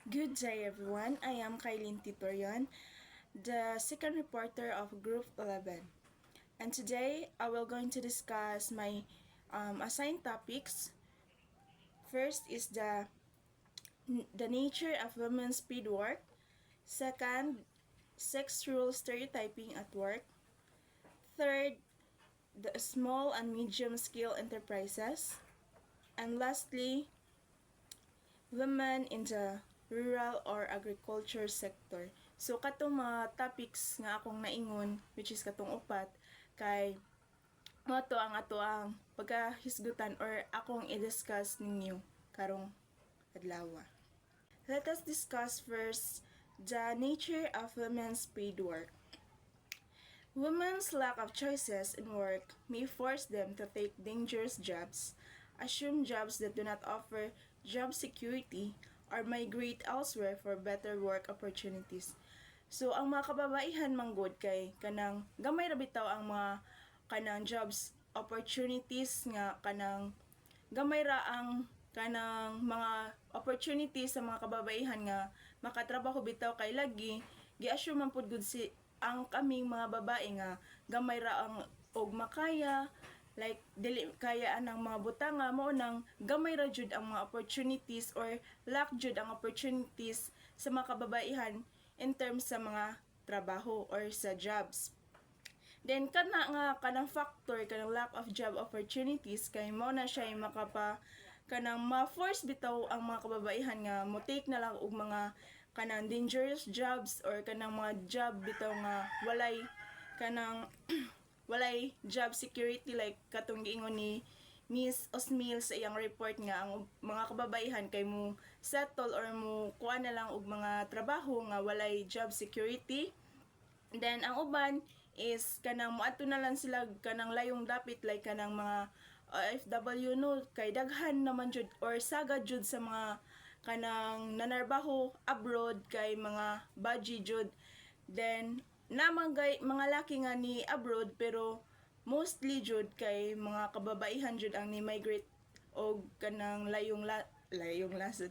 Good day everyone, I am Kailin Titorion, the second reporter of Group 11. And today I will going to discuss my assigned topics. First is the nature of women's paid work. Second, sex rule stereotyping at work. Third, the small and medium scale enterprises. And lastly, women in the rural or agriculture sector. So katong mga topics nga akong naingon, which is katong upat, kay mo to ang ato ang pagkahisgutan or akong i-discuss ninyo karong adlaw. Let us discuss first the nature of women's paid work. Women's lack of choices in work may force them to take dangerous jobs, assume jobs that do not offer job security, or migrate elsewhere for better work opportunities. So ang mga kababaihan manggod kay kanang gamay ra bitaw ang mga kanang jobs opportunities nga kanang gamay ra ang kanang mga opportunities sa mga kababaihan nga makatrabaho bitaw kay lagi gi-assume man pud gud si ang kaming mga babae nga gamay ra ang og makaya, like dili kaya anang mga butanga mo nang gamay ra jud ang mga opportunities or lack jud ang opportunities sa mga kababaihan in terms sa mga trabaho or sa jobs. Then kana nga kanang factor kanang lack of job opportunities kay mo na siya kanang ma-force bitaw ang mga kababaihan nga mo take na lang og mga kanang dangerous jobs or kanang mga job bitaw nga kanang walay job security, like katong giingon ni Miss Osmil sa iyang report nga ang mga kababaihan kay mo settle or mo kuha na lang og mga trabaho nga walay job security. Then ang uban is kanang moadto na lang sila kanang layong dapit, like kanang mga OFW no kay daghan naman jud or sagad jud sa mga kanang nanarbaho abroad kay mga baji jud. Then namang mga laki nga ni abroad pero mostly jud kay mga kababaihan jud ang ni migrate og kanang layong lasod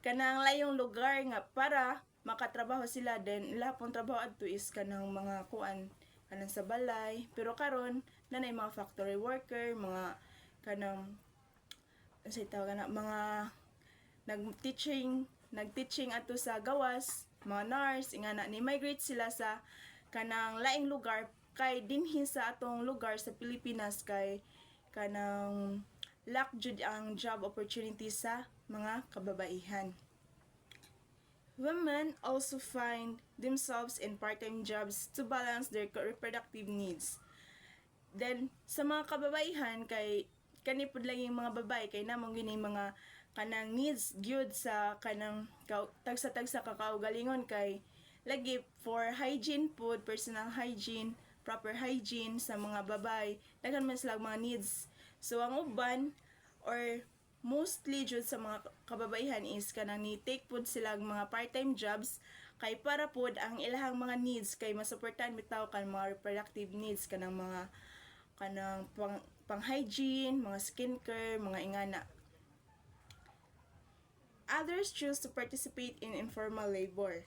kanang layong lugar nga para makatrabaho sila. Then ila pong trabaho adto is kanang mga kuan kanang sa balay, pero karon nanay mga factory worker, mga kanang sa tawag na mga nagteaching ato sa gawas, mga nurse ingana ni migrate sila sa kanang laing lugar kay dinhi sa atong lugar sa Pilipinas kay kanang lack jud ang job opportunities sa mga kababaihan. Women also find themselves in part-time jobs to balance their reproductive needs. Then sa mga kababaihan kay kani pud lang yung mga babae kay namong gini mga kanang needs gyud sa kanang tagsa-tagsa ka kaugalingon kay lagi for hygiene food, personal hygiene, proper hygiene sa mga babae, daghan man sila mga needs. So ang uban or mostly jud sa mga kababaihan is kanang ni take pud sila mga part-time jobs kay para pud ang ilahang mga needs kay masuportahan bitaw kan mga reproductive needs kanang mga kanang pang hygiene, mga skincare, mga ingana. Others choose to participate in informal labor.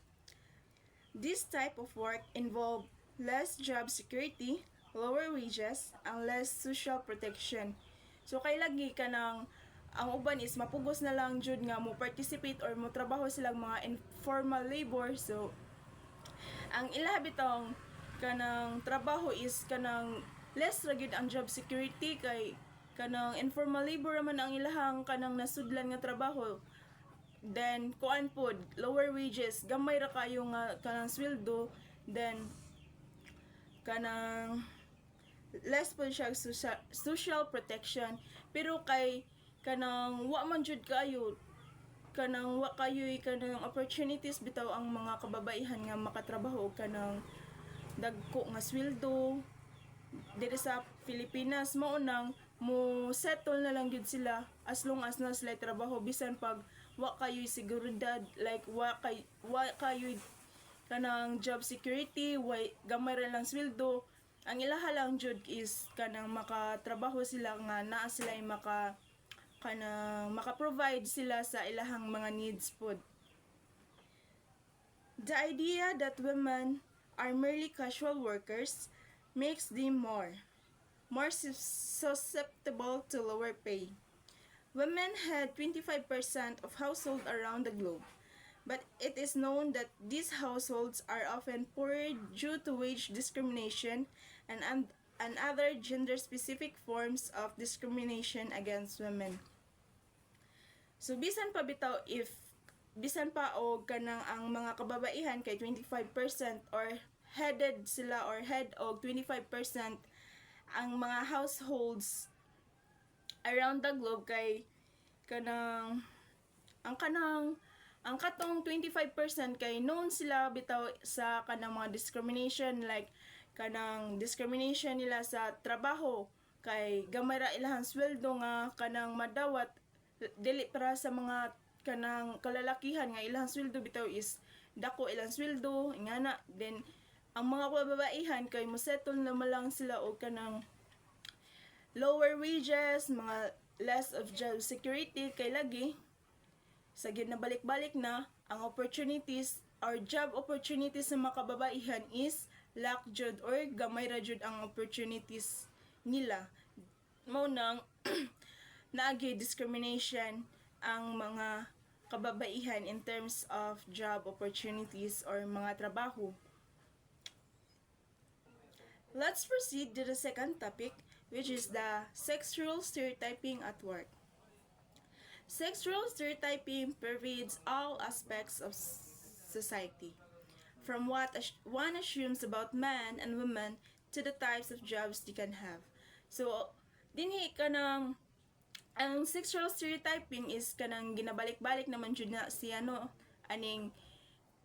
This type of work involve less job security, lower wages, and less social protection. So kay lagi kanang ang uban is mapugos na lang jud nga mo participate or mo trabaho silang mga informal labor. So ang ila bitong kanang trabaho is kanang less ra gyud ang job security kay kanang informal labor man ang ilahang kanang nasudlan nga trabaho. Then kuan pod lower wages, gamay ra kayo nga kanang sweldo. Then kanang less po siya social protection, pero kay kanang wa man jud kayo kanang wa kayo'y kanang opportunities bitaw ang mga kababaihan nga makatrabaho og kanang dagko nga sweldo diri sa Pilipinas. Mao nang mo settle na lang gyud sila as long as na sila trabaho, bisan pag wa kayo'y seguridad, like wa kayo'y kanang job security, gamay ra lang sweldo. Ang ilaha lang jud is kanang makatrabaho sila nga naa sila kanang maka-provide sila sa ilahang mga needs pod. The idea that women are merely casual workers makes them more susceptible to lower pay. Women head 25% of households around the globe, but it is known that these households are often poorer due to wage discrimination and other gender-specific forms of discrimination against women. So bisan pa bitaw if bisan pa og kanang ang mga kababaihan kay 25% or headed sila or head og 25% ang mga households around the globe kay kanang ang katong 25% kay known sila bitaw sa kanang mga discrimination like kanang discrimination nila sa trabaho kay gamay ra ilahang sweldo nga kanang madawat dili para sa mga kanang kalalakihan nga ilahang sweldo bitaw is dako ilang sweldo ingana then ang mga kababaihan kay mosettle na malang sila og kanang lower wages, mga less of job security kay lagi sa ginabalik-balik na ang opportunities or job opportunities sa mga kababaihan is lack jud or gamay ra jud ang opportunities nila. Mao nang naagi discrimination ang mga kababaihan in terms of job opportunities or mga trabaho. Let's proceed to the second topic, which is the sexual stereotyping at work. Sexual stereotyping pervades all aspects of society, from what one assumes about men and women to the types of jobs they can have. So, dinhi kanang ang sexual stereotyping is kanang ginabalik-balik naman jud na si aning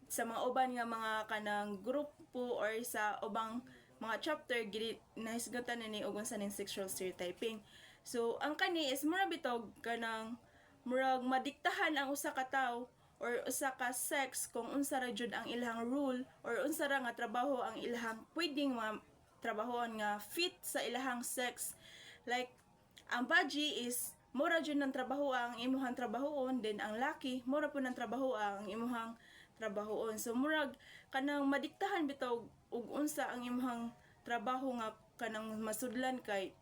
sa mga uban nga mga kanang grupo or sa ubang mga chapter gili nahisgutan na ni og unsa ning sexual stereotyping. So ang kani is mura bitog kanang murag madiktahan ang usa ka tawo or usa ka sex kung unsa ra jud ang ilahang rule or unsa ra nga trabaho ang ilahang pwedeng trabahoon nga fit sa ilahang sex. Like ang baji is mura jud ng trabaho ang imuhang trabahoon, then ang laki mura po ng trabaho ang imuhang trabahoon. So murag kanang madiktahan bitaw ug unsa ang imuhang trabaho nga kanang masudlan kay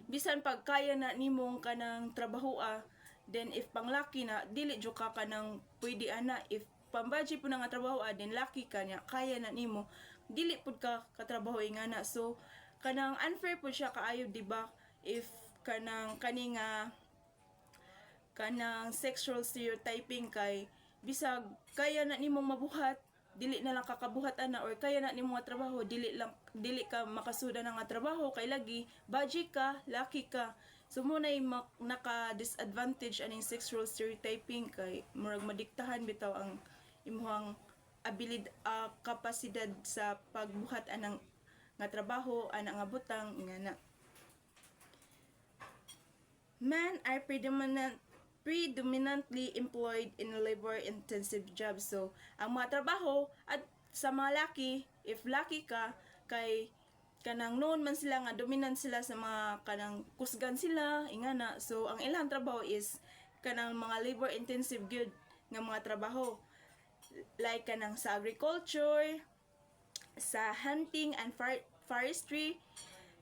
bisan pag kaya na nimong kanang trabahoa, then if panglaki na dili jud ka kanang pwede ana, if pambaji po na nga trabahoa then laki ka nya kaya na nimo dili pud ka katrabaho ingana. So kanang unfair pud siya kaayo, di ba, if kanang kani nga kanang sexual stereotyping kay bisag kaya na nimong mabuhat dili na lang kakabuhat ana, or kaya na nimo nga trabaho dili ka makasuda na nga trabaho kay lagi baji ka, laki ka. So muna naka disadvantage aning sexual stereotyping kay murag madiktahan bitaw ang imuhang kapasidad sa pagbuhat anang nga trabaho ana nga butang ingana. Men are predominantly employed in labor-intensive jobs. So, ang mga trabaho at sa mga laki, if laki ka, kay kanang noon man sila nga dominant sila sa mga kanang kusgan sila, ingana. So, ang ilang trabaho is kanang mga labor-intensive good nga mga trabaho. Like kanang sa agriculture, sa hunting and forestry,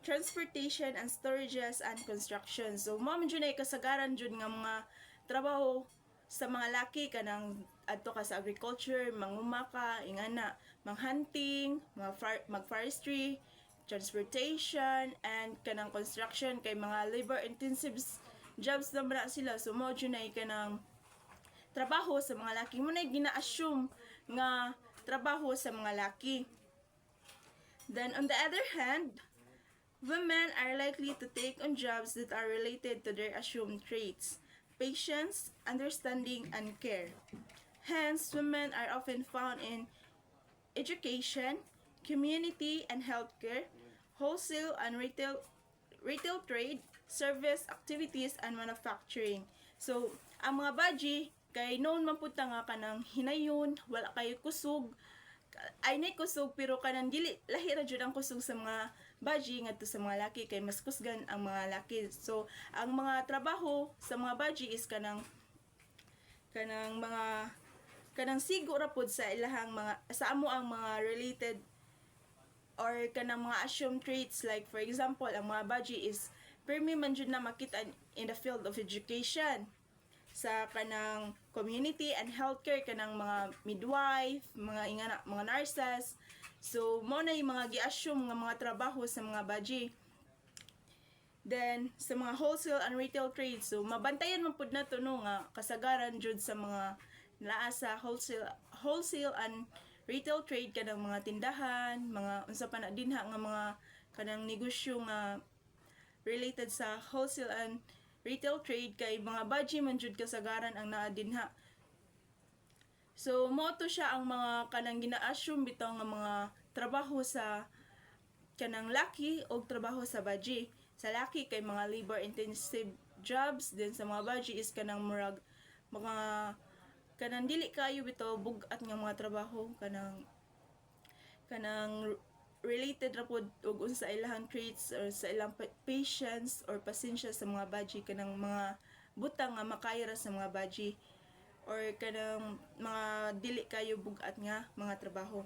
transportation and storages and construction. So mao man jud ay kasagaran jud nga mga trabaho sa mga laki kanang adto ka sa agriculture, mangumaka, ingana, manghunting, mag-forestry, transportation and kanang construction kay mga labor intensive jobs naman na sila. So mao jud ay kanang trabaho sa mga laki. Mo na gina-assume nga trabaho sa mga laki. Then on the other hand, women are likely to take on jobs that are related to their assumed traits: patience, understanding, and care. Hence, women are often found in education, community and healthcare, wholesale and retail trade, service activities, and manufacturing. So, ang mga baji, kay noon man punta nga kanang hinayon, wala kayo kusog, ay nay kusog pero kanang dili lahi ra jud ang kusog sa mga baji ngadto sa mga laki kay mas kusgan ang mga laki. So ang mga trabaho sa mga baji is kanang mga kanang sigo ra pod sa ilahang mga sa amo ang mga related or kanang mga assumed traits, like for example ang mga budgie is permi man jud na makita in the field of education, sa kanang community and healthcare, kanang mga midwife, mga ingana, mga nurses. So mo na yung mga gi-assume nga mga trabaho sa mga budgie. Then sa mga wholesale and retail trade, so mabantayan man pud nato no nga kasagaran jud sa mga naa sa wholesale and retail trade, kanang mga tindahan, mga unsa pa na dinha nga mga kanang negosyo nga related sa wholesale and retail trade, kay mga budgie man jud kasagaran ang naa dinha. So mo to siya ang mga kanang gina-assume bitaw nga mga trabaho sa kanang laki o trabaho sa budgie. Sa laki kay mga labor intensive jobs, then sa mga budgie is kanang murag mga kanang dili kayo bitaw bugat nga mga trabaho, kanang related ra pod og unsa ilahang traits or sa ilang patience or pasensya sa mga budgie, kanang mga butang nga makaya ra sa mga budgie, or kanang mga dili kayo bugat nga mga trabaho.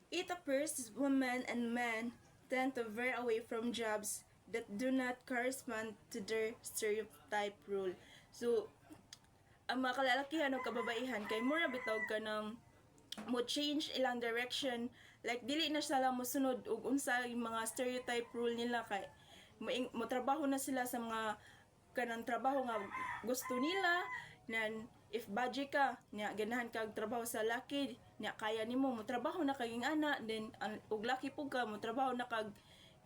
It appears women and men tend to veer away from jobs that do not correspond to their stereotype rule. So ang mga kalalakihan o kababaihan kay mura bitaw kanang mo change ilang direction, like dili na sila mosunod og unsa yung mga stereotype rule nila, kay mo trabaho na sila sa mga kanang trabaho nga gusto nila. Nan if budget ka nya ganahan kag trabaho sa laki nya kaya nimo mo trabaho na kaging ana, then og laki pug ka mo trabaho na kag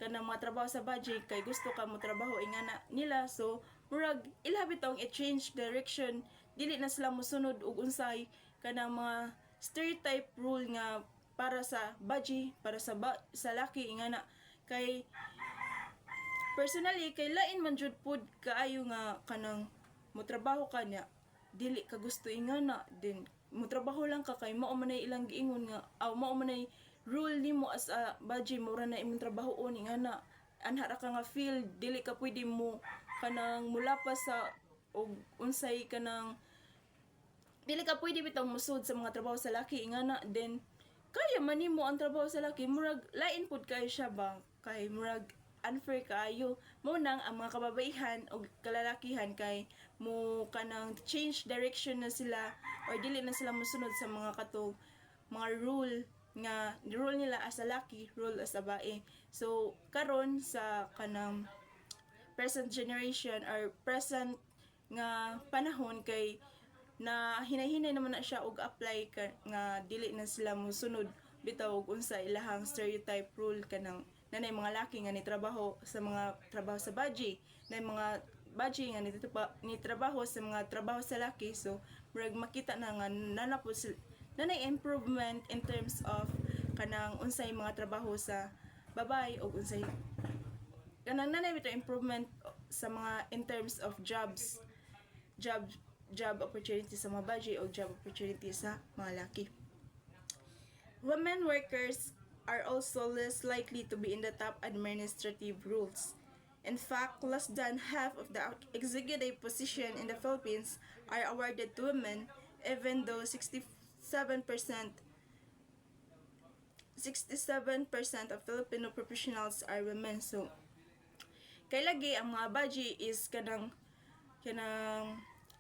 kanang mga trabaho sa budget kay gusto ka mo trabaho ingana nila. So murag ila bitong i-change direction, dili na sila mosunod og unsay kanang mga stereotype rule nga para sa budget, para sa laki ingana. Kay personally kay lain man jud pud kaayo nga kanang mo trabaho ka nya dili ka gusto ingana, then mo trabaho lang ka kay mao man ilang giingon nga mao man rule nimo as a budgie, mura na imong trabahoon ingana anha ra ka nga field, dili ka pwede mo kanang mulapas sa og unsay kanang dili ka pwede bitong musud sa mga trabaho sa laki ingana. Then kaya man nimo ang trabaho sa laki, murag lain pud kayo siya ba, kay murag unfair kaayo mo nang ang mga kababaihan o kalalakihan kay mo kanang change direction na sila or dili na sila mosunod sa mga katong mga rule nga rule nila as a laki, rule as a bae. So karon sa kanang present generation or present nga panahon, kay na hinay-hinay naman na siya og apply ka, nga dili na sila mosunod bitaw og unsa ilahang stereotype rule, kanang nanay mga laki nga ni trabaho sa mga trabaho sa budgie, na mga budgie nga ni trabaho sa mga trabaho sa laki. So murag makita na nga nanay improvement in terms of kanang unsay mga trabaho sa babay o unsay kanang nanay bitaw improvement sa mga in terms of job opportunity sa mga budgie o job opportunity sa mga laki. Women workers are also less likely to be in the top administrative roles. In fact, less than half of the executive position in the Philippines are awarded to women, even though 67% of Filipino professionals are women. So kay lagi ang mga budgie is kanang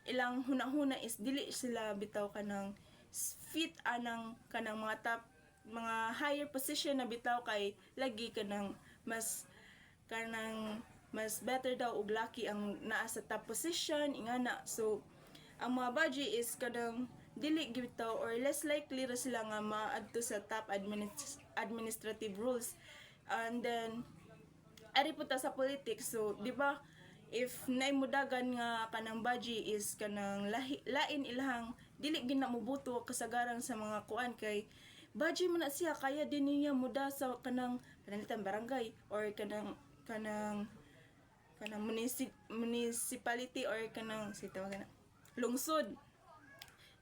ilang hunahuna is dili sila bitaw kanang fit anang kanang mga top mga higher position na bitaw, kay lagi kanang mas better daw og laki ang naa sa top position ingana. So ang mga budgie is kanang dili bitaw or less likely ra sila nga maadto sa top administrative roles. And then ari puta sa politics, so di ba if naimudagan nga kanang budgie is kanang lain ilahang dili gina mobuto kasagaran sa mga kuan, kay budgie man na siya kaya din niya muda sa kanang panalitan barangay or kanang municipality or kanang lungsod.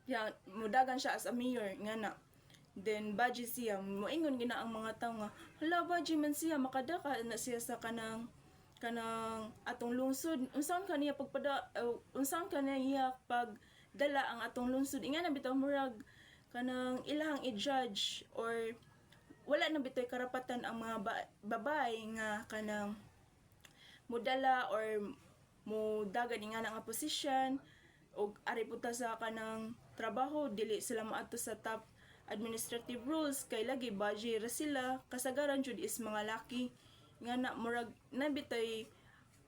Ya mudagan siya as a mayor ngana. Then budgie siya moingon gina ang mga tawo nga hala budgie man siya, makadaka na siya sa kanang atong lungsod, unsaon kaniya pagpada unsaon kaniya pag dala ang atong lungsod. Inga na bitaw murag kanang ilahang i-judge or wala na bitoy karapatan ang mga babae nga kanang mudala or mo dagan nga nga posisyon o ari puta sa kanang trabaho dili sila maato sa top administrative rules kay lagi baji ra sila kasagaran jud is mga laki nga na murag nabitoy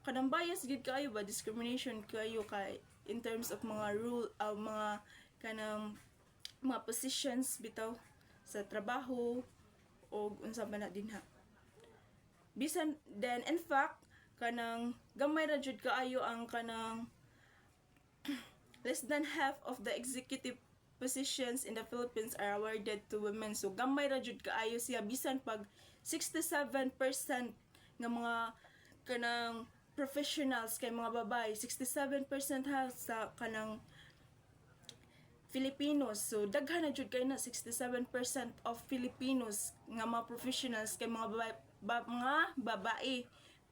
kanang bias gid kaayo ba discrimination kaayo kay in terms of mga rule mga kanang mga positions bitaw sa trabaho o unsa man na dinha bisan then in fact kanang gamay ra jud kaayo ang kanang less than half of the executive positions in the Philippines are awarded to women. So gamay ra jud kaayo siya bisan pag 67% nga mga kanang professionals kay mga babae, 67% ha sa kanang Filipinos. So daghan na jud kay na 67% of Filipinos nga mga professionals kay mga babae.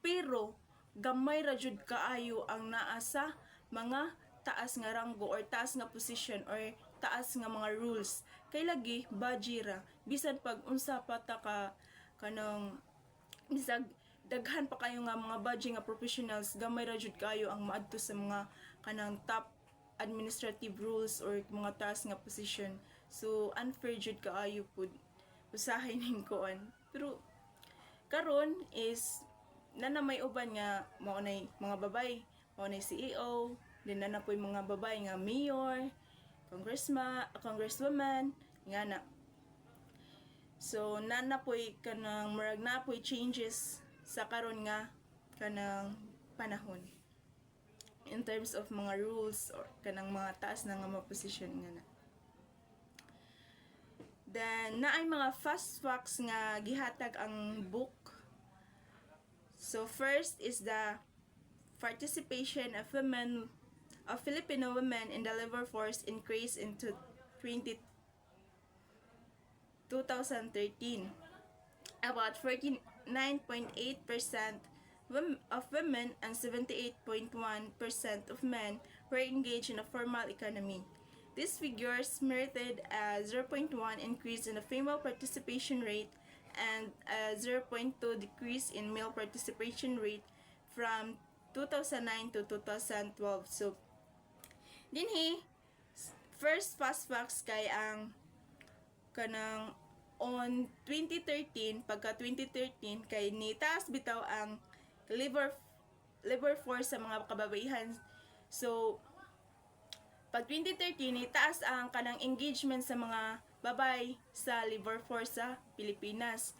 Pero gamay ra jud kaayo ang naa sa mga taas nga ranggo or taas nga position or taas nga mga rules. Kay lagi bajira bisan pag unsa pa ta ka kanang bisag daghan pa kayo nga mga baji nga professionals gamay ra jud kayo ang maadto sa mga kanang top administrative rules or mga taas nga position. So unfair jud kaayo pud usahay ning kuan. Pero karon is na may uban nga mao nay mga babay, mao nay CEO, din na po'y mga babay nga mayor, congresswoman, nga na. So na po'y kanang murag na po'y changes sa karon nga kanang panahon in terms of mga rules or kanang mga taas na nga mga position nga na. Then naay mga fast facts nga gihatag ang book. So first is the participation of Filipino women in the labor force increased into 2013. About 49.8% of women and 78.1% of men were engaged in a formal economy. These figures merited a 0.1 increase in the female participation rate and a 0.2 decrease in male participation rate from 2009 to 2012. So, dinhi first fast facts kay ang kanang on 2013 pagka 2013 kay ni taas bitaw ang labor force sa mga kababaihan. So, pag 2013 ni taas ang kanang engagement sa mga babay sa labor force sa Pilipinas.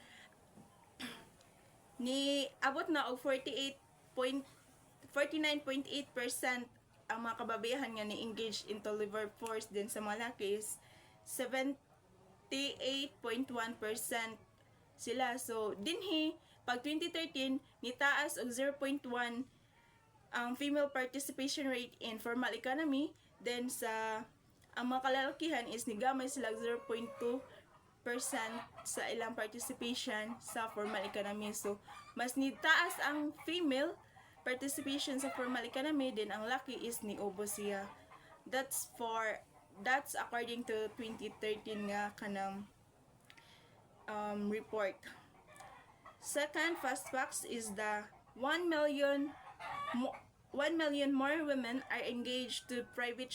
Ni abot na og 49.8% ang mga kababaihan nga ni engaged into labor force din sa mga lakis 78.1% sila. So dinhi pag 2013 ni taas og 0.1 ang female participation rate in formal economy, then sa ang mga kalalakihan is nigamay sila 0.2% sa ilang participation sa formal economy. So mas ni taas ang female participation sa formal economy, then ang laki is ni ubo siya. That's according to 2013 nga kanang report. Second fast facts is the 1 million more women are engaged to private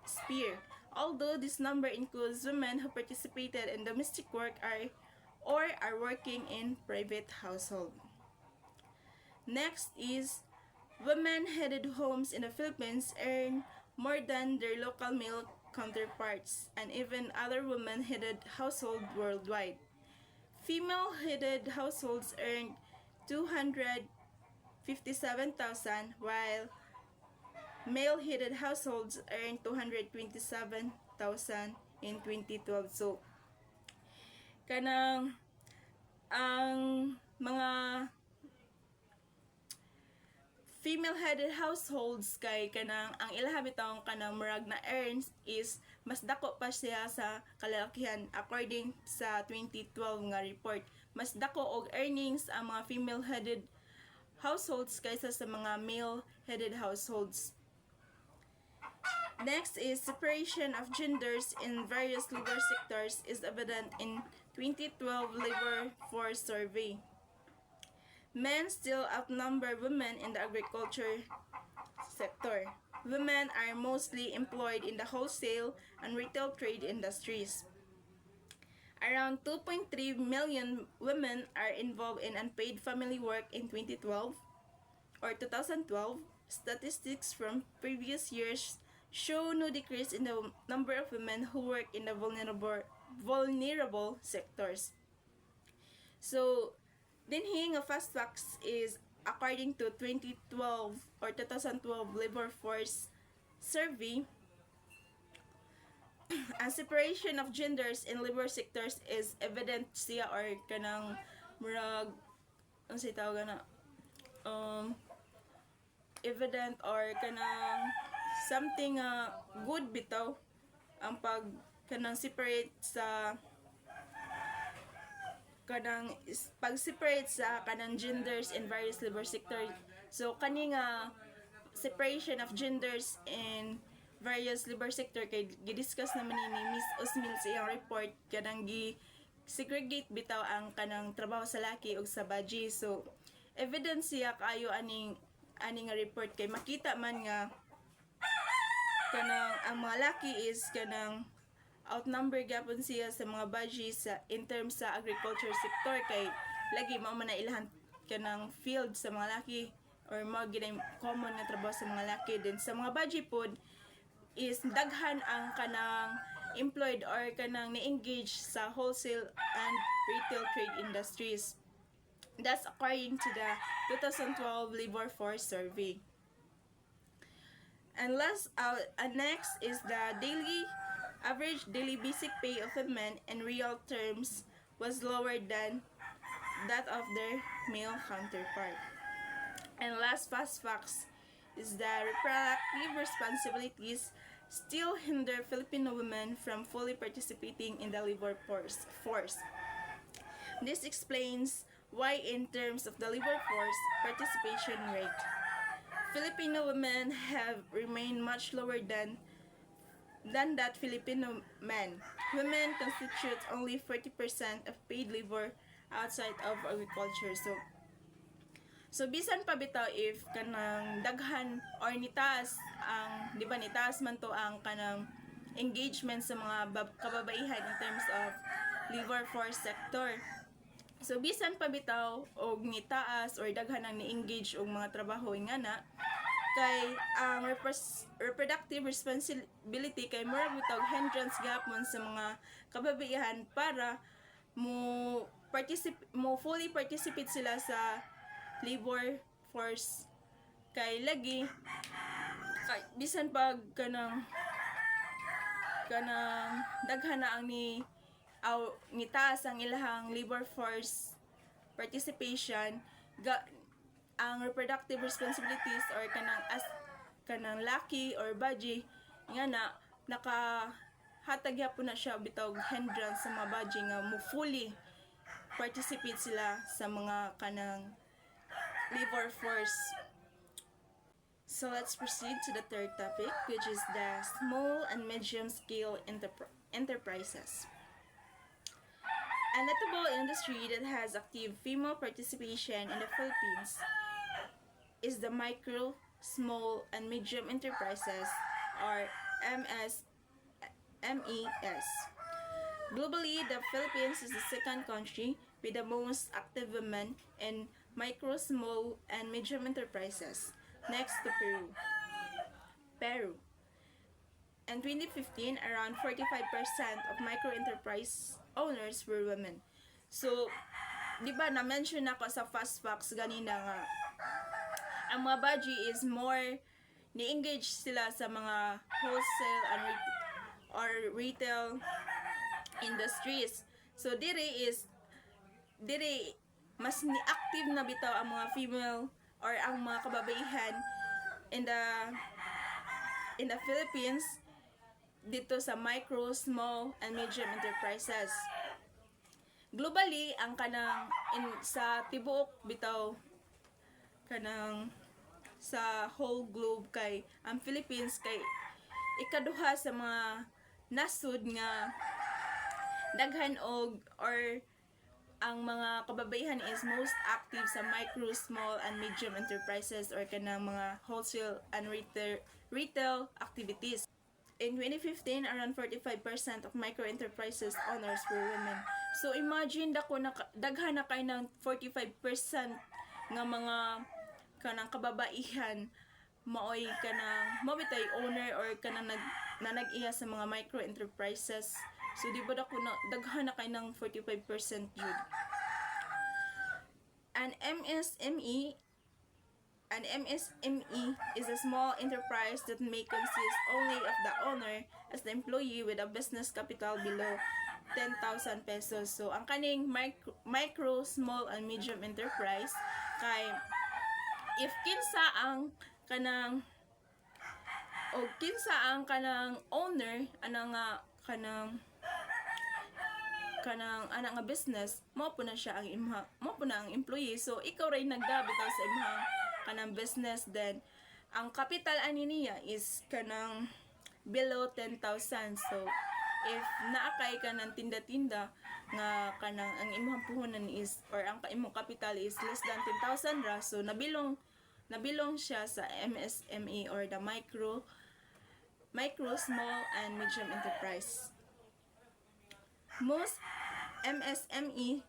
sphere. Although this number includes women who participated in domestic work or are working in private household. Next is women-headed homes in the Philippines earn more than their local male counterparts and even other women-headed households worldwide. Female-headed households earned $257,000 while male-headed households earned $227,000 in 2012. So, kanang ang mga female-headed households kay kanang ang ilaha bitong kanang murag na earns is mas dako pa siya sa kalalakihan according sa 2012 nga report. Mas dako og earnings ang mga female-headed households kaysa sa mga male-headed households. Next is separation of genders in various labor sectors is evident in 2012 labor force survey. Men still outnumber women in the agriculture sector. Women are mostly employed in the wholesale and retail trade industries. Around 2.3 million women are involved in unpaid family work in 2012 or 2012. Statistics from previous years show no decrease in the number of women who work in the vulnerable sectors. So, dinhi nga fast facts is according to 2012 or 2012 labor force survey. Ang separation of genders in labor sectors is evident siya or kanang murag ano say tawag na evident or kanang something good bitaw ang kanang separate sa kanang pag-separate sa kanang genders in various labor sectors. So kani nga separation of genders in various labor sector kay gidiscuss naman ni Miss Osmil sa iyang report kanang segregate bitaw ang kanang trabaho sa laki ug sa baji. So evidence siya kaayo aning nga report kay makita man nga kanang ang mga laki is kanang outnumber gyapon siya sa mga baji sa in terms sa agriculture sector kay lagi mao man na ilahan kanang field sa mga laki or mga ginay common nga trabaho sa mga laki. Din sa mga baji pod is daghan ang kanang employed or kanang ni-engage sa wholesale and retail trade industries. That's according to the 2012 labor force survey. And next is the average daily basic pay of the men in real terms was lower than that of their male counterpart. And last fast facts is that reproductive responsibilities still hinder Filipino women from fully participating in the labor force. This explains why in terms of the labor force participation rate, Filipino women have remained much lower than that Filipino men. Women constitute only 40% of paid labor outside of agriculture. So bisan pa bitaw if kanang daghan or nitaas ang di ba nitaas man to ang kanang engagement sa mga kababaihan in terms of labor force sector. So bisan pa bitaw og nitaas or daghan ang ni-engage og mga trabaho ingana kay ang reproductive responsibility kay mura bitaw hindrance gapon sa mga kababaihan para mo fully participate sila sa labor force kay lagi kay bisan pag kanang daghan na ang nitaas ang ilahang labor force participation ang reproductive responsibilities or kanang laki or baji nga nakahatag yapon na siya bitaw hindrance sa mga baji nga mo fully participate sila sa mga kanang labor force. So let's proceed to the third topic, which is the small and medium scale enterprises. A notable industry that has active female participation in the Philippines is the micro, small, and medium enterprises, or MES. Globally, the Philippines is the second country with the most active women in micro, small, and medium enterprises, next to Peru. In 2015, around 45% of micro-enterprise owners were women. So, di ba na-mention ako sa fast facts ganina nga, ang mga baji is more ni-engage sila sa mga wholesale and retail industries. So, dire mas ni-active na bitaw ang mga female or ang mga kababaihan in the Philippines dito sa micro, small, and medium enterprises. Globally, ang kanang sa tibuok bitaw kanang sa whole globe kay ang Philippines kay ikaduha sa mga nasud nga daghan or ang mga kababaihan is most active sa micro, small, and medium enterprises or kanang mga wholesale and retail activities. In 2015, around 45% of micro enterprises owners were women. So imagine dako na daghan na kay ng 45% nga mga kanang kababaihan maoy kanang mabitay owner or kanang nag-iya sa mga micro enterprises. So di ba dako na daghan na kay ng 45% jud. An MSME is a small enterprise that may consist only of the owner as the employee with a business capital below 10,000 pesos. So, ang kaning micro, small, and medium enterprise kay if kinsa ang kanang owner kanang ana nga business mo po na siya mo po na ang employee, so ikaw ray nagbitaw sa imong kanang business, then ang capital ani niya is kanang below 10,000. So if naa kay kanang tinda-tinda nga kanang ang imong puhunan is or ang imong capital is less than 10,000 ra, so nabilong siya sa MSME or the micro, small, and medium enterprise. Most MSME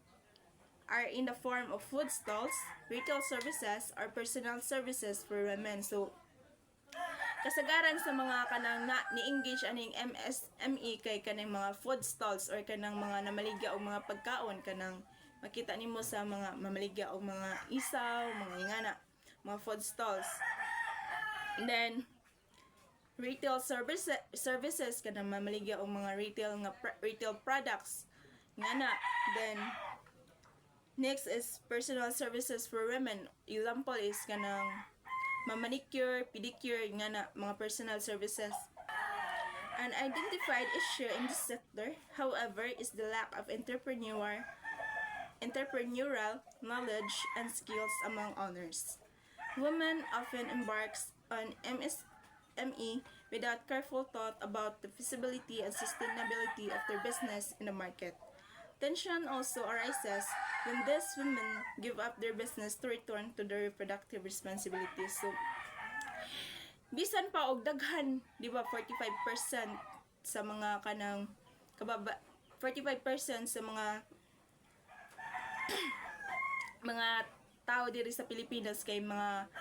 are in the form of food stalls, retail services, or personal services for women. So, kasagaran sa mga kanang ni-engage aning MSME kay kanang mga food stalls or kanang mga namaligya o mga pagkaon, kanang makita nimo sa mga mamaligya o mga isaw, mga ingana, mga food stalls. And then, retail services kanang mamaligya og mga retail products nga na. Then next is personal services for women. Example is kanang manicure, pedicure nga na, mga personal services. An identified issue in this sector, however, is the lack of entrepreneurial knowledge and skills among owners. Women often embarks on MSME without careful thought about the feasibility and sustainability of their business in the market. Tension also arises when these women give up their business to return to their reproductive responsibilities. So, bisan pa og daghan, di ba, 45% sa mga kanang 45% sa mga mga tao diri sa Pilipinas kay mga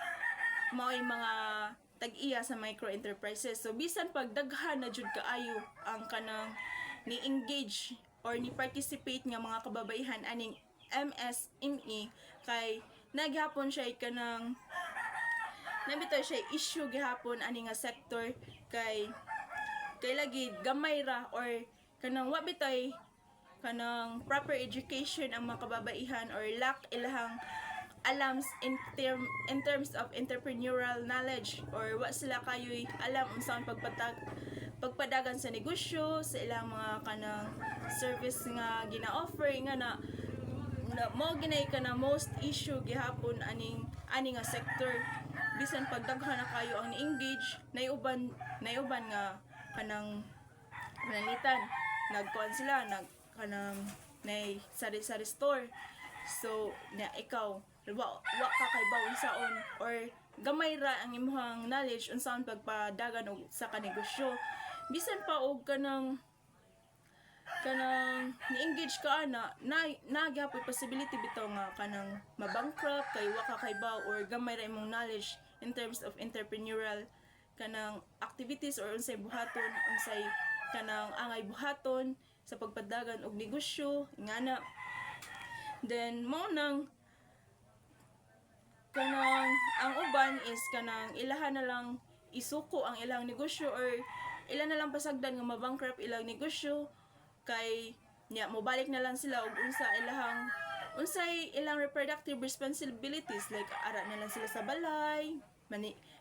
tag-iya sa micro enterprises. So bisan pag daghan na jud kaayo ang kanang ni-engage or ni-participate nga mga kababaihan aning MSME kay naghapon siya kanang nabitaw siya issue gihapon ani nga sector kay lagi gamay ra or kanang wa bitay kanang proper education ang mga kababaihan or lack ilahang alams in terms of entrepreneurial knowledge or wa sila kayoy alam unsang pagpadagan sa negosyo sa ilang mga kanang service nga gina-offer nga na mo ginay ka na most issue gihapon ani nga sector. Bisan pagdaghan na kayo ang ni-engage naiuban nga kanang mananitan nagkuan sila kanang sari-sari store. So na ikaw wa ka kay bawon saon or gamay ra ang imong knowledge unsaon pagpadagan og sa kanegosyo. Bisan pa og kanang ni-engage ka na gyapon possibility bitaw nga kanang mabankrupt kay wa ka kay baw or gamay ra imong knowledge in terms of entrepreneurial kanang activities or unsay buhaton, unsay kanang angay buhaton sa pagpadagan og negosyo ingana. Then mo nang kanang ang uban is kanang ilahan na lang isuko ang ilang negosyo or ilan na lang pasagdan nga mabankrupt ilang negosyo kay mobalik na lang sila og unsay ilang reproductive responsibilities like ara na lang sila sa balay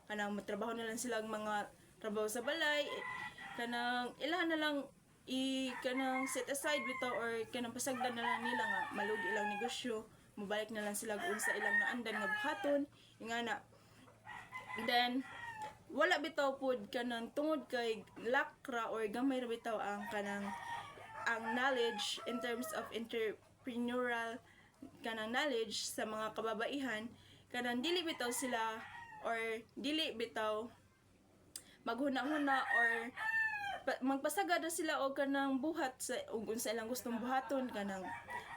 kanang matrabaho na lang sila mga trabaho sa balay kanang ilahan na lang kanang set aside bitaw or kanang pasagdan na lang nila nga malugi ilang negosyo mobalik na lang sila unsa ilang naandan nga buhaton ingana. Then wala bitaw pod kanang tungod kay lakra or gamay ra bitaw ang kanang knowledge in terms of entrepreneurial kanang knowledge sa mga kababaihan, kanang dili bitaw sila or dili bitaw maghuna-huna or magpasagad ra sila og kanang buhat sa ug unsa ilang gustong buhaton, kanang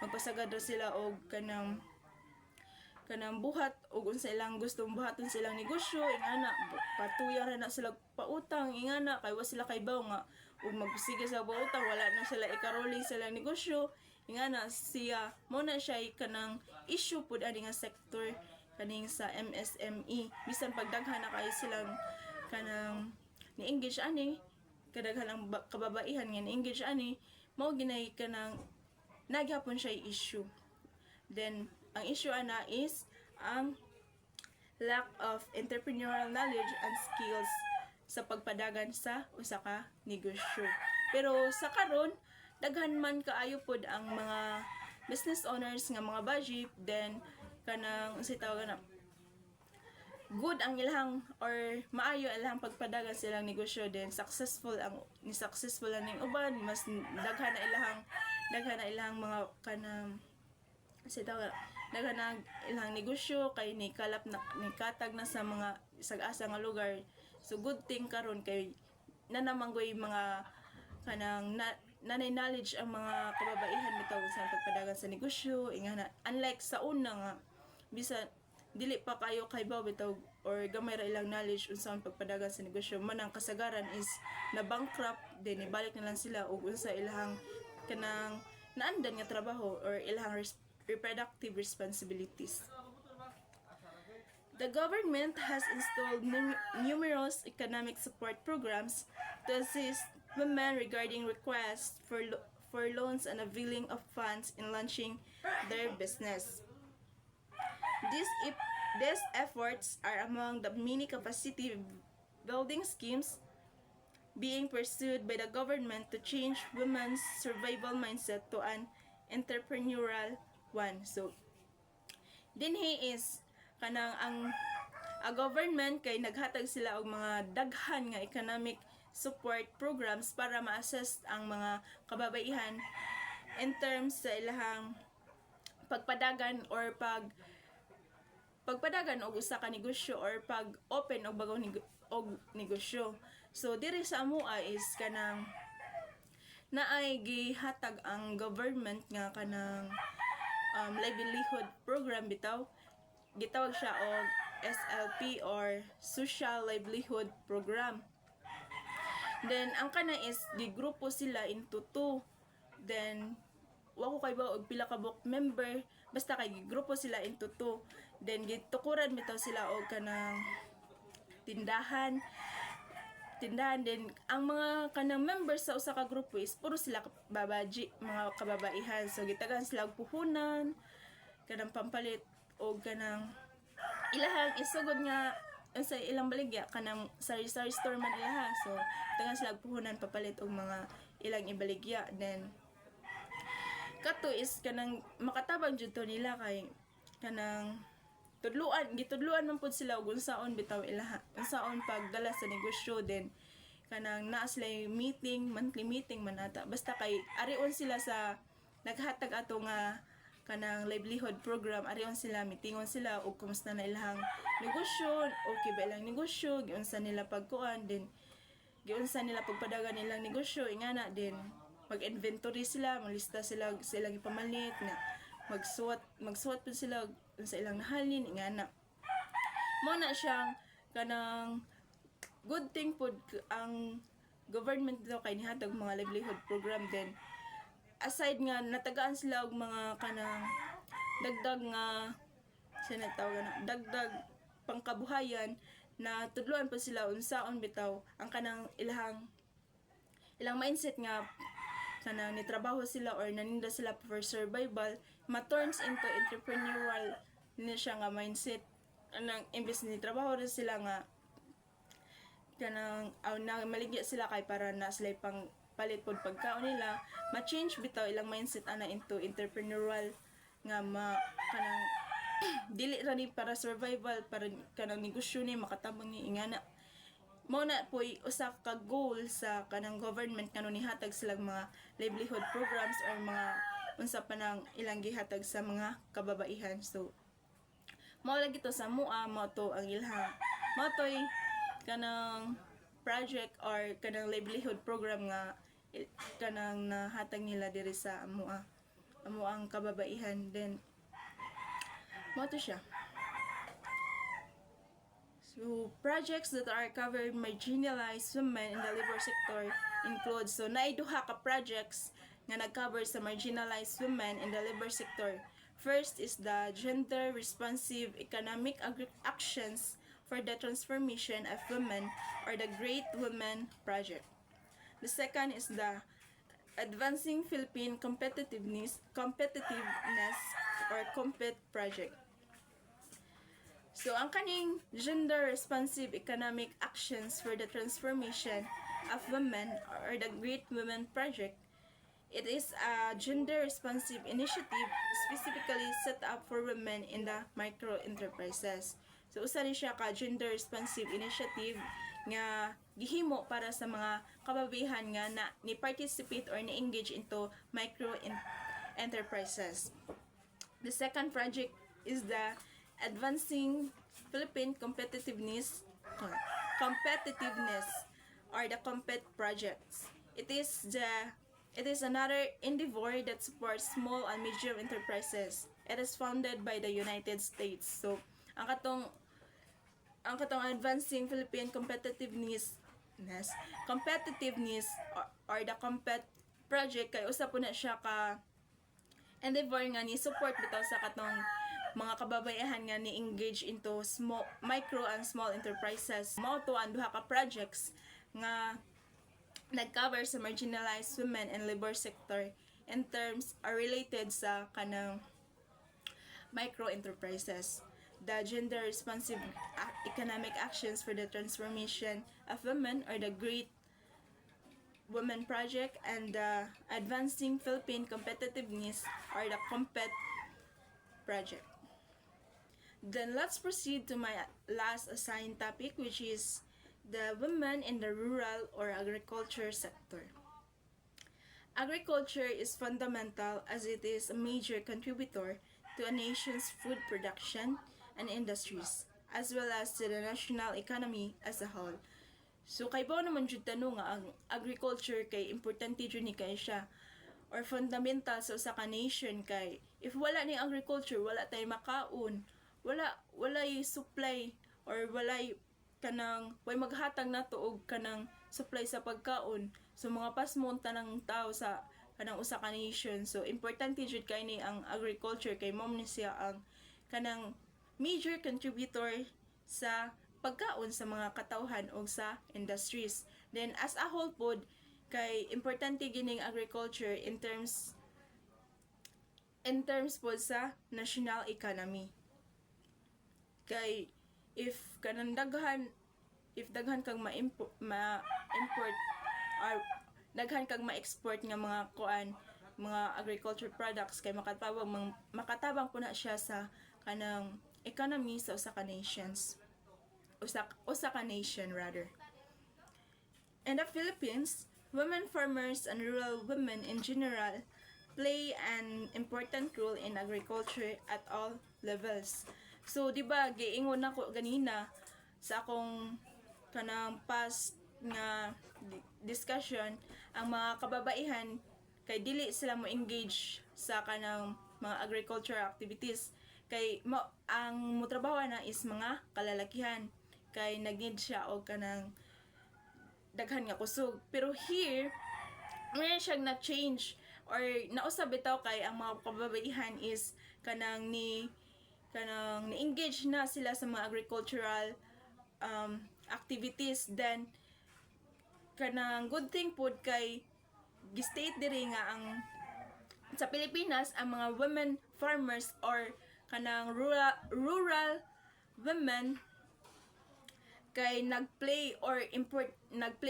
magpasagad ra sila og kanang buhat ug unsa ilang gustong buhaton silang negosyo, ingana patuya ra na sila pautang, ingana kay wa sila kay baw nga ug magpusige sa pautang wala na sila ikaroli sila negosyo, ingana siya mo na siya kanang issue pud ani nga sector kaning sa MSME. Bisan pagdaghan na kay silang kanang ni-engage ani, kadaghan ang kababaihan nga ni-engage ani, mao ginay kanang naghapon siya issue. Then ang issue ana is ang lack of entrepreneurial knowledge and skills sa pagpadagan sa usa ka negosyo. Pero sa karon daghan man kaayo pod ang mga business owners nga mga budget, then kanang unsay tawag na good ang ilang or maayo ilang pagpadagan silang negosyo, then successful ang ning uban, mas daghan na ilang mga kanang unsay tawag daghan na ilang negosyo kay ni katag na sa mga sag-asa nga lugar. So good thing karon kay nanamanggoy mga kanang nanay knowledge ang mga kababaihan bitaw sa pagpadagan sa negosyo, ingana unlike sa una nga bisan dili pa kayo kay baw bitaw or gamay ra ilang knowledge unsa ang pagpadagan sa negosyo, man ang kasagaran is na bankrupt, then ibalik na lang sila og unsa ilang kanang naandan nga trabaho or ilang reproductive responsibilities. The government has installed numerous economic support programs to assist women regarding requests for loans and availing of funds in launching their business. These efforts are among the many capacity building schemes being pursued by the government to change women's survival mindset to an entrepreneurial one. So, dinhi is kanang ang government kay naghatag sila og mga daghan nga economic support programs para ma-assist ang mga kababaihan in terms sa ilahang pagpadagan or pagpadagan og usa ka negosyo or pag-open og bagong negosyo. So diri sa amoa is kanang naay gihatag ang government nga kanang livelihood program bitaw, gitawag siya og SLP or Social Livelihood Program. Then ang kana is gigrupo sila into two, then wa ko kay ba og pila ka book member, basta kay gigrupo sila into two, then gitukuran bitaw sila og kanang tindahan, then ang mga kanang members sa usa ka grupo is puro sila babaji, mga kababaihan. So gitagan sila og puhunan kanang pampalit og kanang ilahang isugod nga sa ilang baligya kanang sari-sari store man ilaha. So gitagan sila og puhunan papalit og mga ilang ibaligya. Then kato is kanang makatabang jud to nila kay kanang gitudluan man pud sila og unsaon bitaw ilaha, unsaon pagdala sa negosyo, then kanang naa sila meeting, monthly meeting man ata, basta kay arion sila sa naghatag ato nga kanang livelihood program, arion sila mitingon sila og kumusta na ilang negosyo, okay ba ilang negosyo, giunsa nila pagkuan, then giunsa nila pagpadagan nilang negosyo, ingana din mag-inventory sila, maglista sila silang ipamalit na magsuwat pud sila sa ilang nahalin, ingana mo na siyang kanang good thing pud ang government dito kay nihatag mga livelihood program. Then aside nga natagaan sila og mga kanang dagdag nga sinatawag na dagdag pangkabuhayan, na tudluan pa sila unsaon bitaw ang kanang ilang mindset nga kanang nitrabaho sila or naninda sila for survival, ma-turns into entrepreneurial ni siya nga mindset. Anang imbes ni trabaho rin sila nga kanang na maligya sila kay para na sila pang palit pod pagkaon nila, ma-change bitaw ilang mindset ana into entrepreneurial nga kanang dili ra ni para survival, para kanang negosyo ni makatabang ni ingana mao na po'y usa ka goal sa kanang government kanon nihatag silang mga livelihood programs or mga unsa pa nang ilang gihatag sa mga kababaihan. So mao lagi to sa mua, mao to ang ilhang mao to'y kanang project or kanang livelihood program nga kanang nahatag nila diri sa mua ang kababaihan. Then mao to siya. So, projects that are covered marginalized women in the labor sector include, so naiduha ka projects nga nag-cover sa marginalized women in the labor sector. First is the Gender Responsive Economic Actions for the Transformation of Women or the Great Women Project. The second is the Advancing Philippine Competitiveness or COMPET project. So, ang kaning Gender Responsive Economic Actions for the Transformation of Women or the Great Women Project, it is a gender-responsive initiative specifically set up for women in the micro-enterprises. So, usa ni siya ka gender-responsive initiative nga gihimo para sa mga kababaihan nga na ni-participate or ni-engage into micro-enterprises. The second project is the Advancing Philippine Competitiveness or the COMPET projects. It is another endeavor that supports small and medium enterprises. It is founded by the United States. So, ang katong Advancing Philippine Competitiveness or the COMPET project kay usa po na siya ka endeavor nga ni support bitaw sa katong mga kababaihan nga ni engage into micro and small enterprises. Mao to ang duha ka projects nga nag-cover sa marginalized women and labor sector in terms are related sa kanang micro enterprises. The Gender Responsive Economic Actions for the Transformation of Women or the Great Women Project and the Advancing Philippine Competitiveness or the COMPET project. Then let's proceed to my last assigned topic, which is the women in the rural or agriculture sector. Agriculture is fundamental as it is a major contributor to a nation's food production and industries, as well as to the national economy as a whole. So kay bao naman jud tanong nga ang agriculture kay importante jud ni kay siya or fundamental sa usa ka nation kay if wala ni agriculture wala tay makaon, wala supply or walay kanang way maghatag nato og kanang supply sa pagkaon. So mga pasmon tanang tao sa kanang usa ka nation. So importante jud kay ni ang agriculture kay mao ni siya ang kanang major contributor sa pagkaon sa mga katawhan o sa industries. Then as a whole pod kay importante gining agriculture in terms pod sa national economy. Kay if daghan kang ma-import or daghan kang ma-export nga mga agriculture products kay makatabang po na siya sa kanang economy sa usa ka nation rather. In the Philippines, women farmers and rural women in general play an important role in agriculture at all levels. So, di ba, giingon ako ganina sa akong kanang past nga discussion, ang mga kababaihan kay dili sila mo engage sa kanang mga agriculture activities kay ang mutrabaho na is mga kalalakihan kay nag-need siya og kanang daghan nga kusog. Pero here mayroon siyang na-change or nausab bitaw kay ang mga kababaihan is kanang ni-engage na sila sa mga agricultural activities. Then kanang good thing pod kay gi-state diri nga ang sa Pilipinas ang mga women farmers or kanang rural women kay nagplay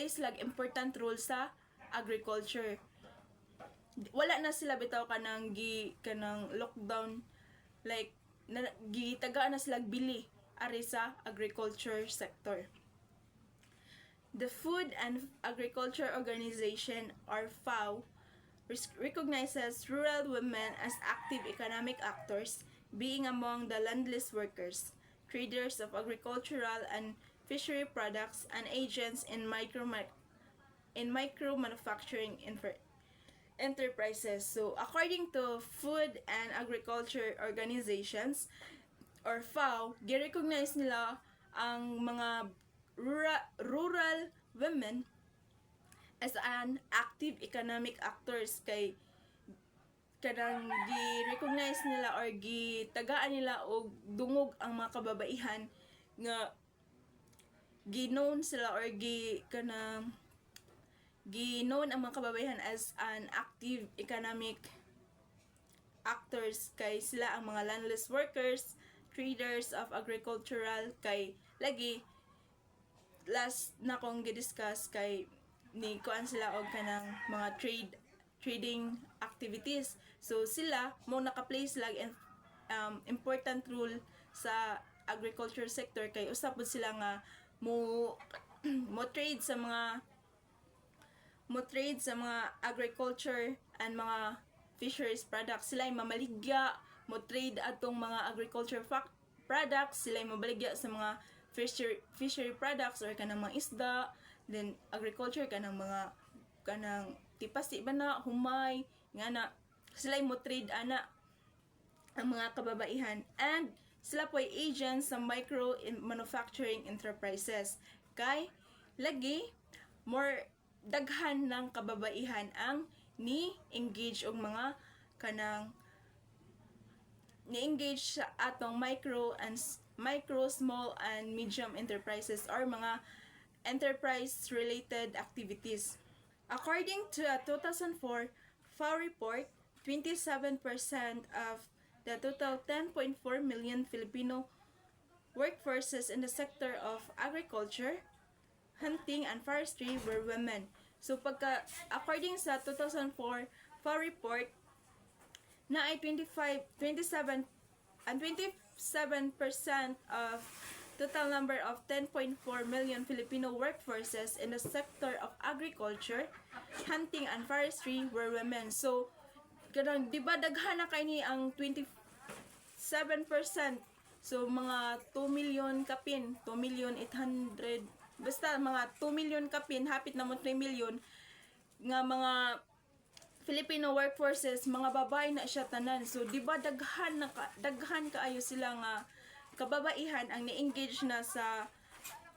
sila important role sa agriculture. Wala na sila bitaw kanang lockdown like gitagaan na sila bili ari sa agriculture sector. The Food and Agriculture Organization, or FAO, recognizes rural women as active economic actors, being among the landless workers, traders of agricultural and fishery products, and agents in micro manufacturing enterprises. So, according to Food and Agriculture Organizations, or FAO, gi-recognize nila ang mga rural women as an active economic actors, kay kanang gi-recognize nila or gitagaan nila og dungog ang mga kababaihan nga ginoon sila or ginoon ang mga kababaihan as an active economic actors, kay sila ang mga landless workers, traders of agricultural, kay lagi last na kong gi-discuss kay ni kuan sila og kanang mga trading activities. So sila mo naka-play sila important role sa agriculture sector, kay usab pud sila nga mo trade sa mga agriculture and mga fisheries products. Sila ay mamaligya mo trade atong mga agriculture products, sila ay mabaligya sa mga fishery products or kanang mga isda, then agriculture kanang tipasi ba na humay nga na sila mo trade ana ang mga kababaihan, and sila po ay agents sa micro manufacturing enterprises, kay lagi more daghan ng kababaihan ang ni-engage og mga kanang ni-engage sa atong micro, small and medium enterprises or mga enterprise-related activities. According to a 2004 FAO report, 27% of the total 10.4 million Filipino workforces in the sector of agriculture, hunting, and forestry were women. So according sa 2004 FAO report, na ay 27% of total number of 10.4 million Filipino workforces in the sector of agriculture, hunting, and forestry were women. So, kanang di ba daghan na kay ni ang 27%? So, mga 2 million kapin, 2,800,000, basta mga 2 million kapin, hapit na mo 3 million, nga mga Filipino workforces, mga babae na siya tanan. So, di ba daghan kaayo sila nga kababaihan ang ni-engage na sa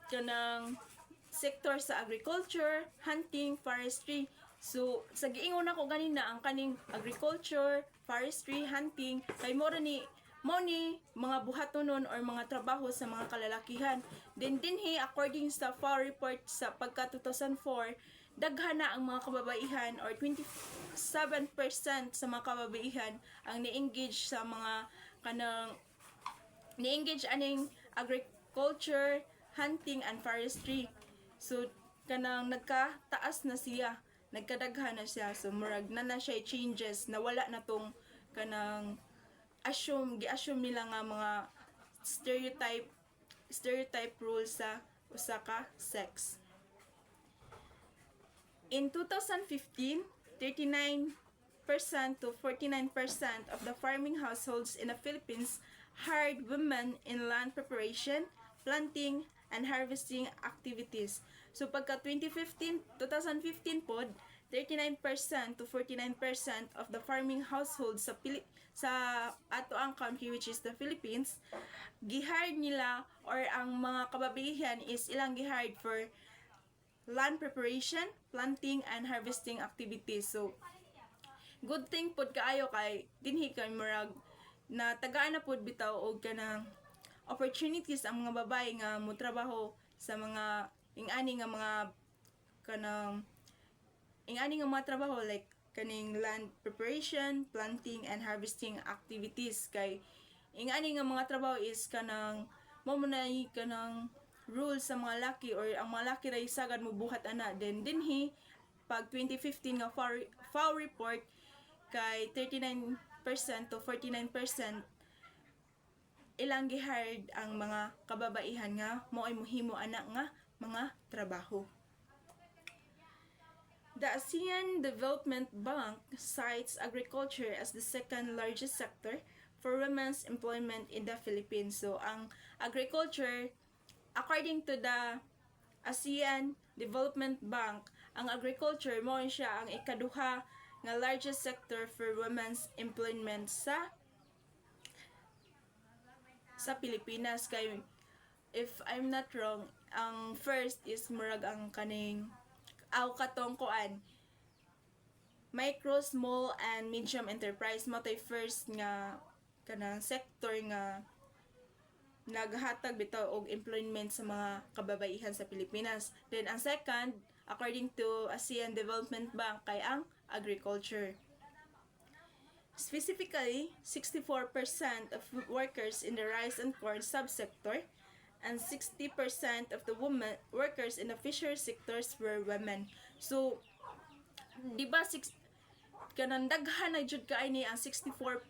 kanang sector sa agriculture, hunting, forestry. So, sa giingon ako ganina, ang kaning agriculture, forestry, hunting, kay mo ni mga buhatonon or mga trabaho sa mga kalalakihan. Then dinhi, according sa FAO report sa pagka 2004, daghan na ang mga kababaihan or 27% sa mga kababaihan ang ni-engage sa mga kanang ni-engage aning agriculture, hunting, and forestry. So, kanang nagkataas na siya, nagkadaghan na siya. So, murag na siya changes, na wala na tong kanang gi-assume nila nga mga stereotype rules sa usa ka sex. In 2015, 39% to 49% of the farming households in the Philippines hired women in land preparation, planting, and harvesting activities. So pagka 2015 pod, 39% to 49% of the farming households sa ato ang country, which is the Philippines, gihired nila or ang mga kababaihan is ilang gihired for land preparation, planting, and harvesting activities. So good thing pod kaayo kay dinhi kay murag na tagaan na pod bitaw og kanang opportunities ang mga babae nga motrabaho sa mga ingani nga mga trabaho like kaning land preparation, planting, and harvesting activities, kay ingani nga mga trabaho is kanang mo munay kanang rule sa mga laki or ang mga laki ray sagad mo buhat ana. Then dinhi pag 2015 nga FAO report kay 39% to 49% ilang gihired ang mga kababaihan nga mo'y mohimo ana nga mga trabaho. The ASEAN Development Bank cites agriculture as the second largest sector for women's employment in the Philippines. So, ang agriculture, according to the ASEAN Development Bank, ang agriculture mo siya ang ikaduha nga largest sector for women's employment sa Pilipinas. Kay, if I'm not wrong, ang first is murag ang kaning katong kuan micro, small, and medium enterprise mo tay first nga kanang sector nga naghatag bitaw og employment sa mga kababaihan sa Pilipinas. Then ang second, according to ASEAN Development Bank, kay ang agriculture. Specifically, 64% of workers in the rice and corn subsector and 60% of the women workers in the fishery sectors were women. So, di ba kanang daghan na jud kaay ni ang 64%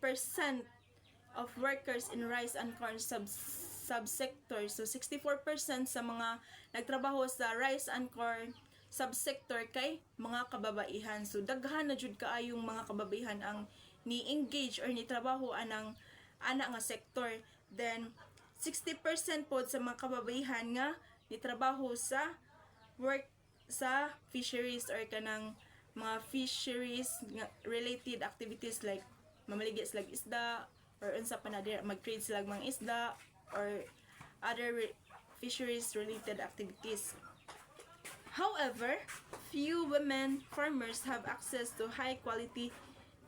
of workers in rice and corn subsector. So 64% sa mga nagtrabaho sa rice and corn subsector kay mga kababaihan. So daghan na jud kaayong mga kababaihan ang ni-engage or ni-trabaho anang ana nga sector. Then 60% pod sa mga kababaihan nga ni-trabaho sa work sa fisheries or kanang mga fisheries related activities like mamaligi sila isda or unsa pa na mag-trade sila mga isda or other fisheries related activities. However, few women farmers have access to high quality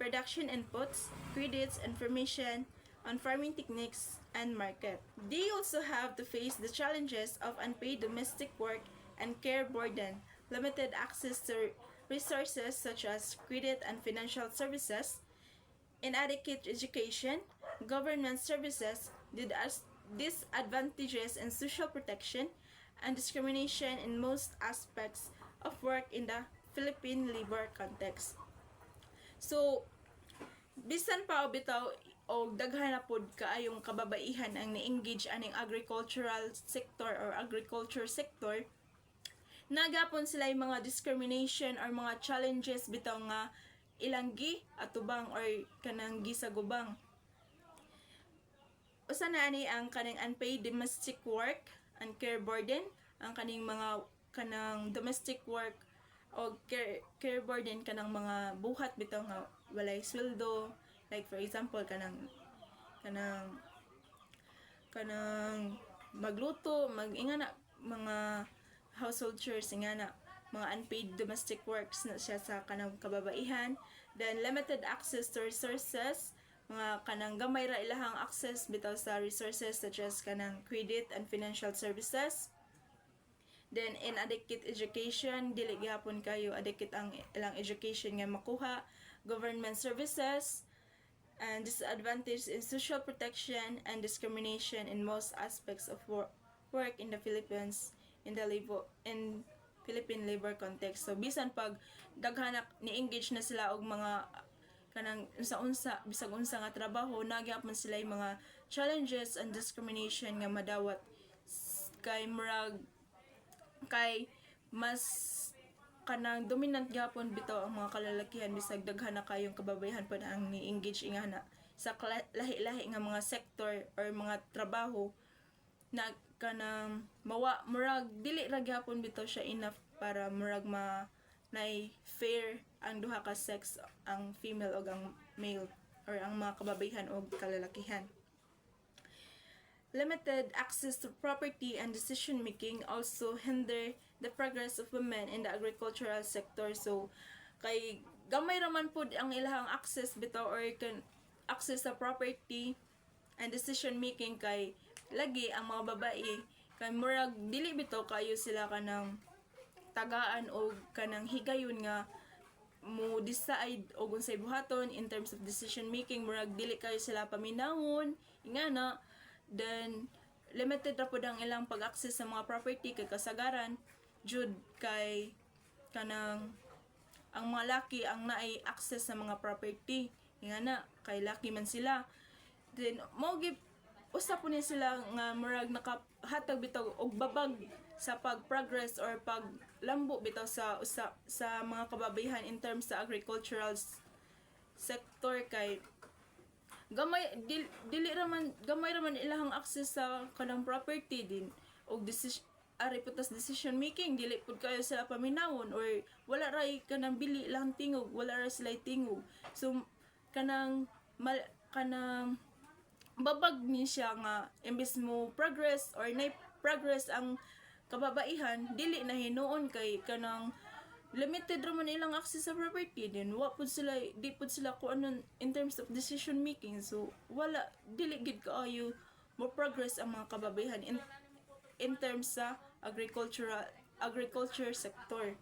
production inputs, credits, information on farming techniques and market. They also have to face the challenges of unpaid domestic work and care burden, limited access to resources such as credit and financial services, inadequate education, government services, disadvantages in social protection, and discrimination in most aspects of work in the Philippine labor context. So, bisan pa bitaw o daghan na pod kaayong kababaihan ang ni-engage aning agricultural sector or agriculture sector, nagapon sila yung mga discrimination or mga challenges bitaw nga ilang atubang or kanang sa gubang. Usa na ani ang kanang unpaid domestic work and care burden, ang kaning mga kanang domestic work o care burden kanang mga buhat bitaw nga walay sweldo, like for example kanang magluto, ingana mga household chores, ingana mga unpaid domestic works na siya sa kanang kababaihan. Then limited access to resources, mga kanang gamay ra ilahang access bitaw sa resources such as kanang credit and financial services. Then inadequate education, dili gihapon kayo adequate ang ilang education nga makuha, government services, and disadvantage in social protection and discrimination in most aspects of work in the Philippines in Philippine labor context. So bisan pag daghan ni-engage na sila og mga kanang unsa bisag unsa nga trabaho, nagyapon sila yung mga challenges and discrimination nga madawat kay mas kanang dominant gyapon bitaw ang mga kalalakihan bisag daghan na kayong kababaihan pa na ang ni-engage ingana sa lahi-lahi nga mga sector or mga trabaho na kanang murag dili ra gyapon bitaw siya enough para murag nay fair ang duha ka sex, ang female o ang male or ang mga kababaihan o kalalakihan. Limited access to property and decision making also hinder the progress of women in the agricultural sector. So kay gamay raman pud ang ilahang access bitaw or access sa property and decision making, kay lagi ang mga babae kay murag dili bitaw kayo sila kanang tagaan o kanang higayon nga mo decide og unsay buhaton in terms of decision making. Murag dili kayo sila paminawon ingana. Then limited ra pud ang ilang pag-access sa mga property kay kasagaran jud kay kanang ang mga laki ang naay access sa mga property ingana kay laki man sila. Then mo usa po ni sila nga murag nakahatag bitaw og babag sa pag-progress or paglambo bitaw sa mga kababaihan in terms sa agricultural sector. Kay gamay raman ilahang access sa kanang property din og putas decision making, dili pud kayo sila paminawon or wala ray kanang bili lang tingog, wala ra sila tingog. So kanang babag ni siya nga imbes mo progress or nay progress ang kababaihan, dili na hinuon kay kanang limited ra man ilang access sa property, din di pud sila ko ano in terms of decision making. So wala, dili gid kaayo mo progress ang mga kababaihan in terms sa agriculture sector.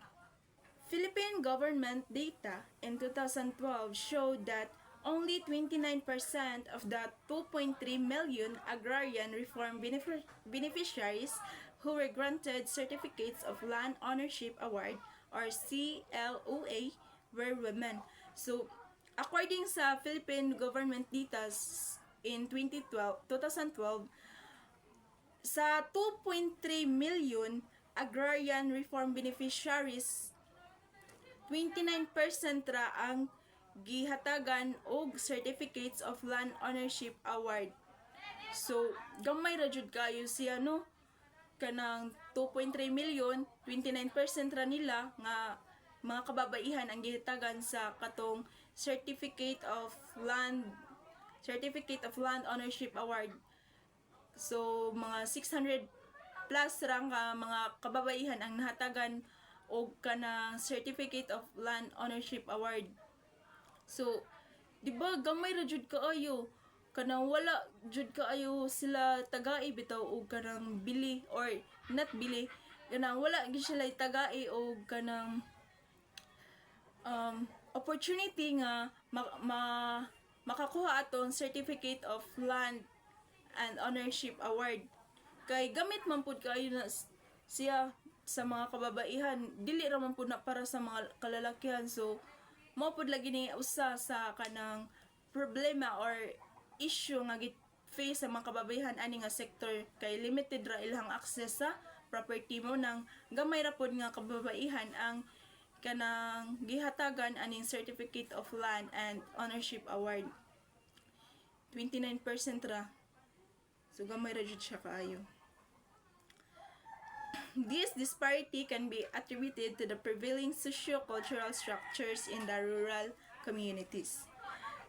Philippine government data in 2012 showed that only 29% of the 2.3 million agrarian reform beneficiaries who were granted certificates of land ownership award or CLOA were women. So, according sa Philippine government data in 2012, sa 2.3 million agrarian reform beneficiaries, 29% ra ang gihatagan og certificates of land ownership award. So, gamay ra jud kayo siya, no? Kanang 2.3 million, 29% ra nila nga mga kababaihan ang gihatagan sa katong certificate of land ownership award. So, mga 600 plus ra nga mga kababaihan ang nahatagan og kanang certificate of land ownership award. So, di ba gamay ra jud kaayo, kanang wala jud kaayo sila tagai bitaw og kanang bili or not bili, kanang wala gid sila tagai og kanang opportunity nga makakuha atong certificate of land and ownership award. Kay gamit man pud kaayo na siya sa mga kababaihan, dili ra man pud na para sa mga kalalakihan. So mao pud lagi ni usa sa kanang problema or issue nga face sa mga kababaihan ani nga sector, kay limited ra ilang access sa property. Mo nang gamay ra pud nga kababaihan ang kanang gihatagan aning certificate of land and ownership award. 29% ra. So gamay ra jud siya kaayo. This disparity can be attributed to the prevailing socio-cultural structures in the rural communities.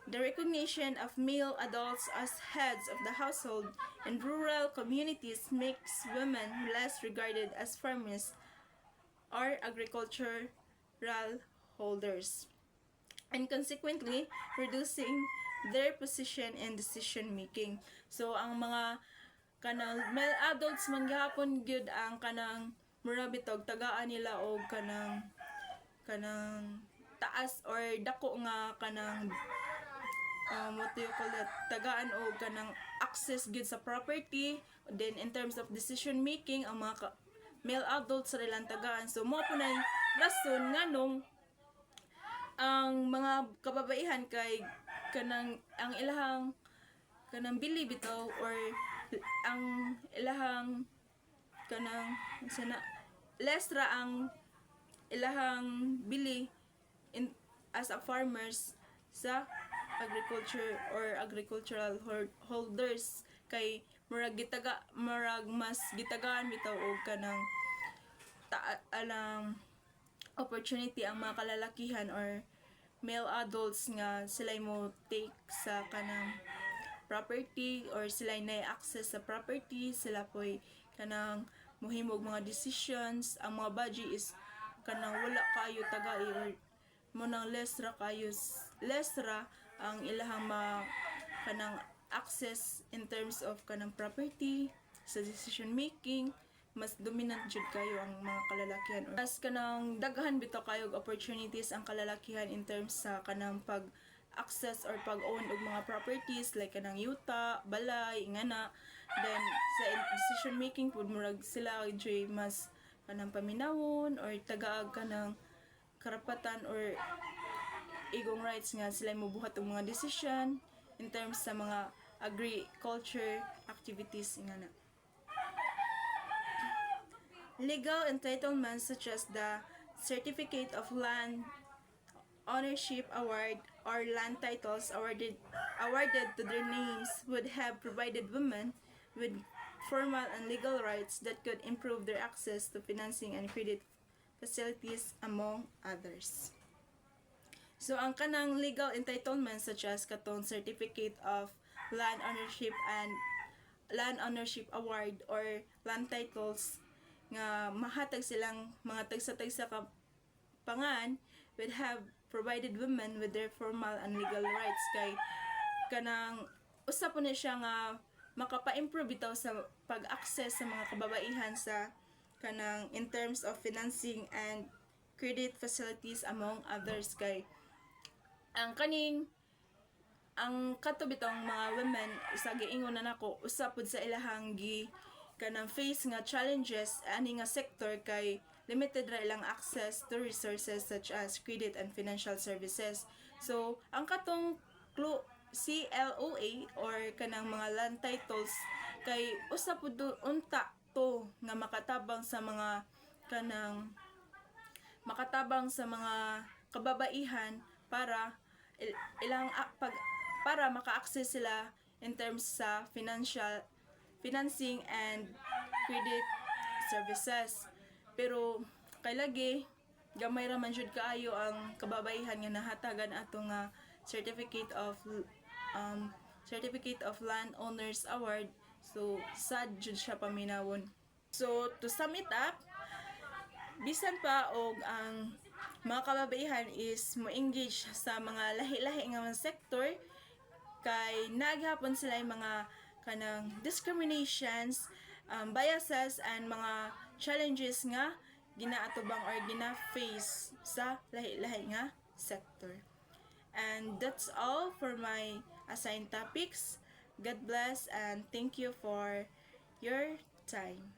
The recognition of male adults as heads of the household in rural communities makes women less regarded as farmers or agricultural holders, and consequently reducing their position in decision making. So ang mga kanang male adults man gyapon gyud ang kanang mura bitog tagaan nila og kanang taas or dako nga kanang what do you call that, tagaan og kanang access gyud sa property. Then in terms of decision making, ang mga male adults sa ilang tagaan. So mo po na rason nganong ang mga kababaihan kay kanang ang ilahang kanang bili bitaw or ang ilahang kanang sana less ra ang ilahang bili in as a farmers sa agriculture or agricultural holders. Kay murag mas gitagaan bitaw og kanang opportunity ang mga kalalakihan or male adults nga sila mo take sa kanang property or sila na access sa property, sila po'y kanang muhimog mga decisions. Ang mga budget is kanang wala kayo tagai or munang less ra ang ilahang kanang access in terms of kanang property sa decision making. Mas dominant jud kayo ang mga kalalakihan or mas kanang daghan bitaw kayo opportunities ang kalalakihan in terms sa kanang pag access or pag-own og mga properties like kanang yuta, balay, ingana. Then sa decision making pud murag sila joy mas kanang paminawon or tagaag kanang karapatan or igong rights nga sila mobuhat og mga decision in terms sa mga agriculture activities ingana. Legal entitlements such as the Certificate of Land Ownership Award or land titles awarded to their names would have provided women with formal and legal rights that could improve their access to financing and credit facilities, among others. So, ang kanang legal entitlements such as katong Certificate of Land Ownership and Land Ownership Award or land titles nga mahatag silang mga tagsa-tagsa ka pangan would have provided women with their formal and legal rights kay kanang usa po na siya nga makapa-improve bitaw sa pag-access sa mga kababaihan sa kanang in terms of financing and credit facilities, among others. Kay ang kato bitong mga women sa giingon na nako usa pud sa ilahang kanang face nga challenges ani nga sector kay limited ra ilang access to resources such as credit and financial services. So ang katong CLOA or kanang mga land titles kay usa pud unta to nga makatabang sa mga kababaihan para ilang para maka-access sila in terms sa financing and credit services. Pero kay lagi gamay ra man jud kaayo ang kababaihan nga nahatagan ato nga Certificate of Land Owners Award. So sad jud siya paminawon. So to sum it up, bisan pa og ang mga kababaihan is mo-engage sa mga lahi-lahi nga sector kay naghapon sila yung mga kanang discriminations, biases and mga challenges nga ginaatubang or gina-face sa lahi-lahi nga sector. And that's all for my assigned topics. God bless and thank you for your time.